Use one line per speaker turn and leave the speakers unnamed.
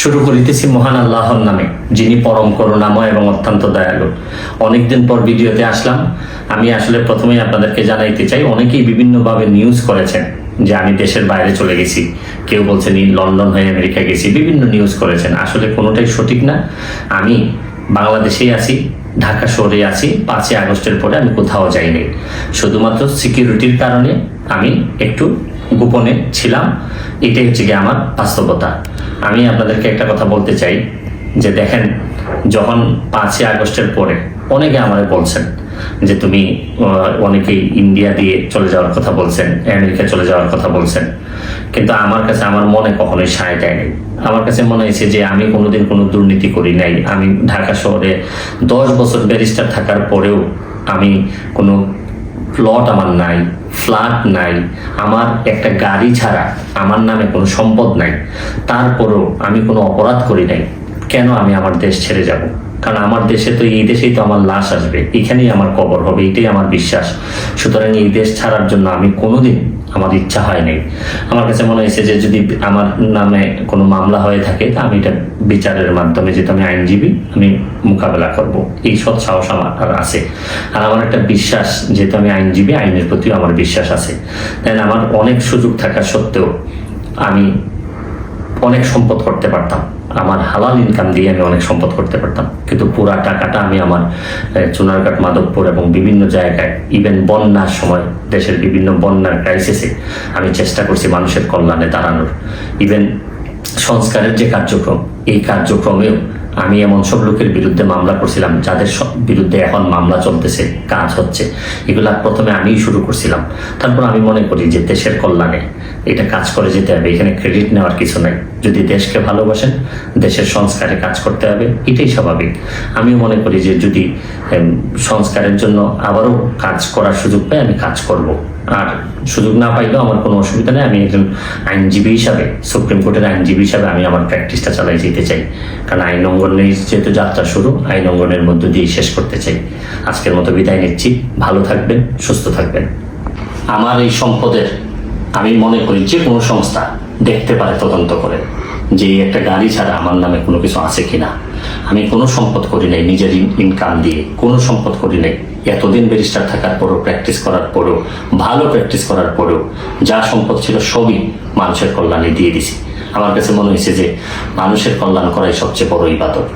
শুরু করিতেছি মহান আল্লাহর নামে, যিনি পরম করুণাময় এবং অত্যন্ত দয়ালু। অনেকদিন পর ভিডিওতে আসলাম। আমি আসলে প্রথমেই আপনাদেরকে জানাইতে চাই, অনেকেই বিভিন্নভাবে নিউজ করেছেন যে আমি দেশের বাইরে চলে গেছি, কেউ বলছেন লন্ডন হয়ে আমেরিকা গেছি, বিভিন্ন নিউজ করেছেন। আসলে কোনোটাই সঠিক না। আমি বাংলাদেশেই আছি, ঢাকা শহরে আছি। 5ই আগস্টের পরে আমি কোথাও যাইনি, শুধুমাত্র সিকিউরিটির কারণে আমি একটু গোপনে ছিলাম। এটাই হচ্ছে গিয়ে আমার বাস্তবতা। আমি আপনাদেরকে একটা কথা বলতে চাই যে দেখেন, যখন 5ই আগস্টের পরে অনেকে আমাদের বলছেন যে তুমি অনেকেই ইন্ডিয়া দিয়ে চলে যাওয়ার কথা বলছেন, আমেরিকা চলে যাওয়ার কথা বলছেন, কিন্তু আমার কাছে আমার মনে কখনোই সায় দেয়নি। আমার কাছে মনে হয়েছে যে আমি কোনোদিন কোনো দুর্নীতি করি নাই। আমি ঢাকা শহরে 10 বছর ব্যারিস্টার থাকার পরেও আমি কোনো প্লট আমার নাই, ফ্ল্যাট নাই, আমার একটা গাড়ি ছাড়া আমার নামে কোনো সম্পদ নাই। তারপরেও আমি কোনো অপরাধ করি নাই। কেন আমি আমার দেশ ছেড়ে যাব? কারণ আমার দেশে তো, এই দেশেই তো আমার লাশ আসবে, এখানেই আমার কবর হবে, এটাই আমার বিশ্বাস। সুতরাং এই দেশ ছাড়ার জন্য আমি কোনোদিন, আমার ইচ্ছা হয় নাই। আমার কাছে মনে হয়েছে যে যদি আমার নামে কোনো মামলা হয়ে থাকে, তা আমি এটা বিচারের মাধ্যমে, যেহেতু আমি আইনজীবী, আমি মোকাবেলা করব, এই সৎ সাহস আমার আছে। আর আমার একটা বিশ্বাস, যেহেতু আমি আইনজীবী, আইনের প্রতিও আমার বিশ্বাস আছে। তাই আমার অনেক সুযোগ থাকা সত্ত্বেও আমি অনেক সম্পদ করতে পারতাম। আমার হালাল ইনকাম দিয়ে আমি অনেক সম্পদ করতে পারতাম, কিন্তু পুরা টাকাটা আমি আমার চুনারঘাট, মাধবপুর এবং বিভিন্ন জায়গায়, ইভেন বন্যার সময়, দেশের বিভিন্ন বন্যার ক্রাইসিসে আমি চেষ্টা করছি মানুষের কল্যাণে দাঁড়ানোর। ইভেন সংস্কারের যে কার্যক্রম, এই কার্যক্রমেও আমি এমন সব লোকের বিরুদ্ধে মামলা করছিলাম যাদের বিরুদ্ধে এখন মামলা চলতেছে, কাজ হচ্ছে। এগুলা প্রথমে আমিই শুরু করছিলাম। তারপর আমি মনে করি যে দেশের কল্যাণে এটা কাজ করে যেতে হবে, এখানে ক্রেডিট নেওয়ার কিছু নাই। যদি দেশকে ভালোবাসেন, দেশের সংস্কারে কাজ করতে হবে, এটাই স্বাভাবিক। আমিও মনে করি যে যদি সংস্কারের জন্য আবারও কাজ করার সুযোগ পাই, আমি কাজ করব। আর সুযোগ না পাইলেও আমার কোনো অসুবিধা নেই। আমি একজন আইনজীবী হিসাবে, সুপ্রিম কোর্টের আইনজীবী হিসাবে আমি আমার প্র্যাকটিসটা চালাই যেতে চাই। কারণ আইন অঙ্গনের যেহেতু যাত্রা শুরু, আইন অঙ্গনের মধ্য দিয়ে শেষ করতে চাই। আজকের মতো বিদায় নিচ্ছি। ভালো থাকবেন, সুস্থ থাকবেন। আমার এই সম্পদের, আমি মনে করি যে কোনো সংস্থা দেখতে পারে তদন্ত করে যে একটা গাড়ি ছাড়া আমার নামে কোনো কিছু আছে কিনা। আমি কোনো সম্পদ করি নাই নিজের ইনকাম দিয়ে, কোনো সম্পদ করি নাই। এতদিন ব্যারিস্টার থাকার পরেও, প্র্যাকটিস করার পরেও, ভালো প্র্যাকটিস করার পরেও যা সম্পদ ছিল সবই মানুষের কল্যাণে দিয়ে দিছি। আমার কাছে মনে হয়েছে যে মানুষের কল্যাণ করাই সবচেয়ে বড় ইবাদত।